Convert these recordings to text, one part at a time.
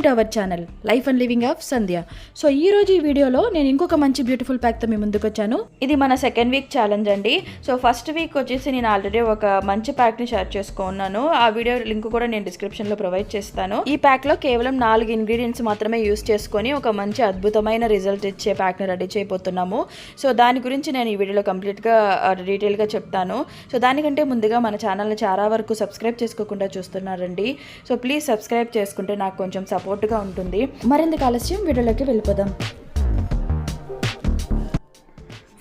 To our channel life and living of Sandhya. So ఈ రోజు ఈ వీడియోలో నేను ఇంకొక మంచి బ్యూటిఫుల్ ప్యాక్తో మీ ముందుకు వచ్చాను. ఇది మన సెకండ్ వీక్ ఛాలెంజ్ అండి. సో ఫస్ట్ వీక్ వచ్చేసి నేను ఆల్రెడీ ఒక మంచి ప్యాక్ని షేర్ చేసుకున్నాను. ఆ వీడియో లింక్ కూడా నేను డిస్క్రిప్షన్లో ప్రొవైడ్ చేస్తాను. ఈ ప్యాక్లో కేవలం 4 ఇంగ్రీడియంట్స్ మాత్రమే యూస్ చేసుకొని ఒక మంచి అద్భుతమైన రిజల్ట్ ఇచ్చే ప్యాక్ని రెడీ చేయబోతున్నాము. సో దాని గురించి నేను ఈ వీడియోలో కంప్లీట్గా డీటెయిల్గా చెప్తాను. సో దానికంటే ముందుగా మన ఛానల్ని చాలా వరకు సబ్స్క్రైబ్ చేసుకోకుండా చూస్తున్నారండి. సో ప్లీజ్ సబ్స్క్రైబ్ చేసుకుంటే నాకు కొంచెం సపోర్ట్గా ఉంటుంది. మరింత ఆలస్యం వీడియోలోకి వెళ్ళిపోదాం.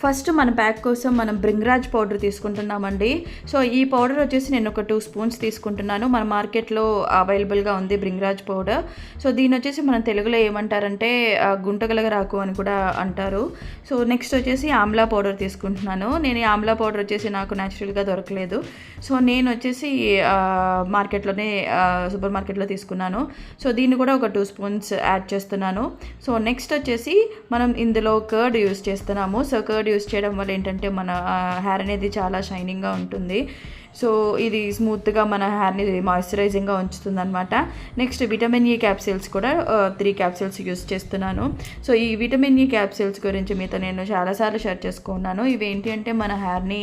ఫస్ట్ మన ప్యాక్ కోసం మనం బ్రింగ్రాజ్ పౌడర్ తీసుకుంటున్నామండి. సో ఈ పౌడర్ వచ్చేసి నేను ఒక 2 స్పూన్స్ తీసుకుంటున్నాను. మన మార్కెట్లో అవైలబుల్గా ఉంది బ్రింగ్రాజ్ పౌడర్. సో దీని వచ్చేసి మనం తెలుగులో ఏమంటారంటే గుంటగలగరాకు అని కూడా అంటారు. సో నెక్స్ట్ వచ్చేసి ఆమ్లా పౌడర్ తీసుకుంటున్నాను. నేను ఈ ఆమ్లా పౌడర్ వచ్చేసి నాకు న్యాచురల్గా దొరకలేదు. సో నేను వచ్చేసి మార్కెట్లోనే సూపర్ మార్కెట్లో తీసుకున్నాను. సో దీన్ని కూడా ఒక 2 స్పూన్స్ యాడ్ చేస్తున్నాను. సో నెక్స్ట్ వచ్చేసి మనం ఇందులో కర్డ్ యూస్ చేస్తున్నాము. సో కర్డ్ యూస్ చేయడం వల్ల ఏంటంటే మన హెయిర్ అనేది చాలా షైనింగ్గా ఉంటుంది. సో ఇది స్మూత్గా మన హెయిర్ని మాయిశ్చరైజింగ్గా ఉంచుతుంది అనమాట. నెక్స్ట్ విటమిన్ ఈ క్యాప్సిల్స్ కూడా 3 క్యాప్సిల్స్ యూస్ చేస్తున్నాను. సో ఈ విటమిన్ ఈ క్యాప్సిల్స్ గురించి మీతో నేను చాలాసార్లు షేర్ చేసుకున్నాను. ఇవి ఏంటి అంటే మన హెయిర్ని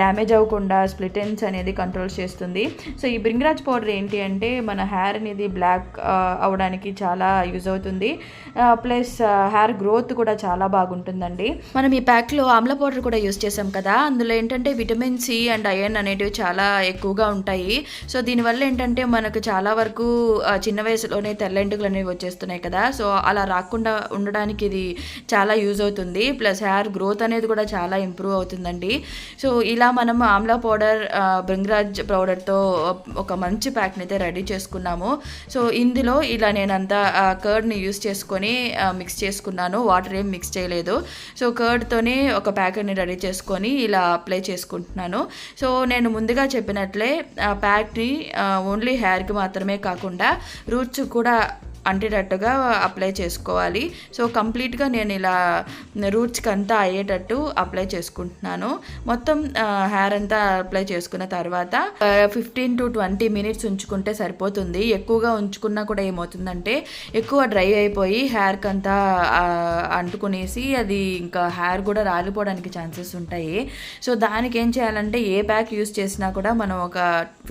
డ్యామేజ్ అవ్వకుండా స్ప్లిట్ ఎండ్స్ అనేది కంట్రోల్ చేస్తుంది. సో ఈ బ్రింగ్రాజ్ పౌడర్ ఏంటి అంటే మన హెయిర్ అనేది బ్లాక్ అవ్వడానికి చాలా యూజ్ అవుతుంది. ప్లస్ హెయిర్ గ్రోత్ కూడా చాలా బాగుంటుందండి. మనం ఈ ప్యాక్లో ఆమ్లా పౌడర్ కూడా యూజ్ చేసాం కదా, అందులో ఏంటంటే విటమిన్ సి అండ్ ఐరన్ అనేటివి చాలా ఎక్కువగా ఉంటాయి. సో దీనివల్ల ఏంటంటే మనకు చాలా వరకు చిన్న వయసులోనే తెల్లెంటుకలు అనేవి వచ్చేస్తున్నాయి కదా, సో అలా రాకుండా ఉండడానికి ఇది చాలా యూజ్ అవుతుంది. ప్లస్ హెయిర్ గ్రోత్ అనేది కూడా చాలా ఇంప్రూవ్ అవుతుందండి. సో ఇలా మనం ఆమ్లా పౌడర్ బ్రింగ్రాజ్ పౌడర్తో ఒక మంచి ప్యాక్ని అయితే రెడీ చేసుకున్నాము. సో ఇందులో ఇలా నేనంతా కర్డ్ని యూజ్ చేసుకొని మిక్స్ చేసుకున్నాను. వాటర్ ఏం మిక్స్ చేయలేదు. సో కర్డ్తోనే ఒక ప్యాక్ని రెడీ చేసుకొని ఇలా అప్లై చేసుకుంటున్నాను. సో నేను ముందుగా చెప్పినట్లే ప్యాక్ని ఓన్లీ హెయిర్కి మాత్రమే కాకుండా రూట్స్ కూడా అంటేటట్టుగా అప్లై చేసుకోవాలి. సో కంప్లీట్గా నేను ఇలా రూట్స్కి అంతా అయ్యేటట్టు అప్లై చేసుకుంటున్నాను. మొత్తం హెయిర్ అంతా అప్లై చేసుకున్న తర్వాత 15 to 20 మినిట్స్ ఉంచుకుంటే సరిపోతుంది. ఎక్కువగా ఉంచుకున్నా కూడా ఏమవుతుందంటే ఎక్కువ డ్రై అయిపోయి హెయిర్కి అంతా అంటుకునేసి అది ఇంకా హెయిర్ కూడా రాలిపోవడానికి ఛాన్సెస్ ఉంటాయి. సో దానికి ఏం చేయాలంటే ఏ ప్యాక్ యూస్ చేసినా కూడా మనం ఒక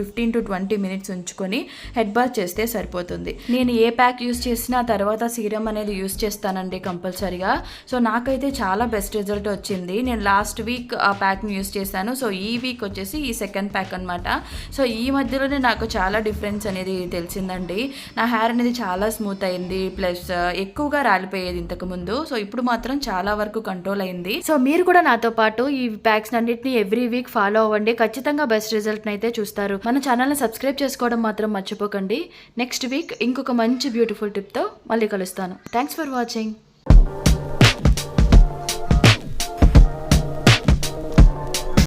15 to 20 మినిట్స్ ఉంచుకొని హెడ్ బాత్ చేస్తే సరిపోతుంది. నేను ఏ ప్యాక్ యూస్ చేసిన తర్వాత సీరం అనేది యూస్ చేస్తానండి కంపల్సరీగా. సో నాకైతే చాలా బెస్ట్ రిజల్ట్ వచ్చింది. నేను లాస్ట్ వీక్ ఆ ప్యాక్ని యూస్ చేశాను. సో ఈ వీక్ వచ్చేసి ఈ సెకండ్ ప్యాక్ అనమాట. సో ఈ మధ్యలోనే నాకు చాలా డిఫరెన్స్ అనేది తెలిసిందండి. నా హెయిర్ అనేది చాలా స్మూత్ అయింది. ప్లస్ ఎక్కువగా రాలిపోయేది ఇంతకుముందు. సో ఇప్పుడు మాత్రం చాలా వరకు కంట్రోల్ అయింది. సో మీరు కూడా నాతో పాటు ఈ ప్యాక్స్ అన్నిటిని ఎవ్రీ వీక్ ఫాలో అవ్వండి. ఖచ్చితంగా బెస్ట్ రిజల్ట్ని అయితే చూస్తారు. మన ఛానల్ని సబ్స్క్రైబ్ చేసుకోవడం మాత్రం మర్చిపోకండి. నెక్స్ట్ వీక్ ఇంకొక మంచి బ్యూటిఫుల్ టిప్తో మళ్ళీ కలుస్తాను. Thanks for watching.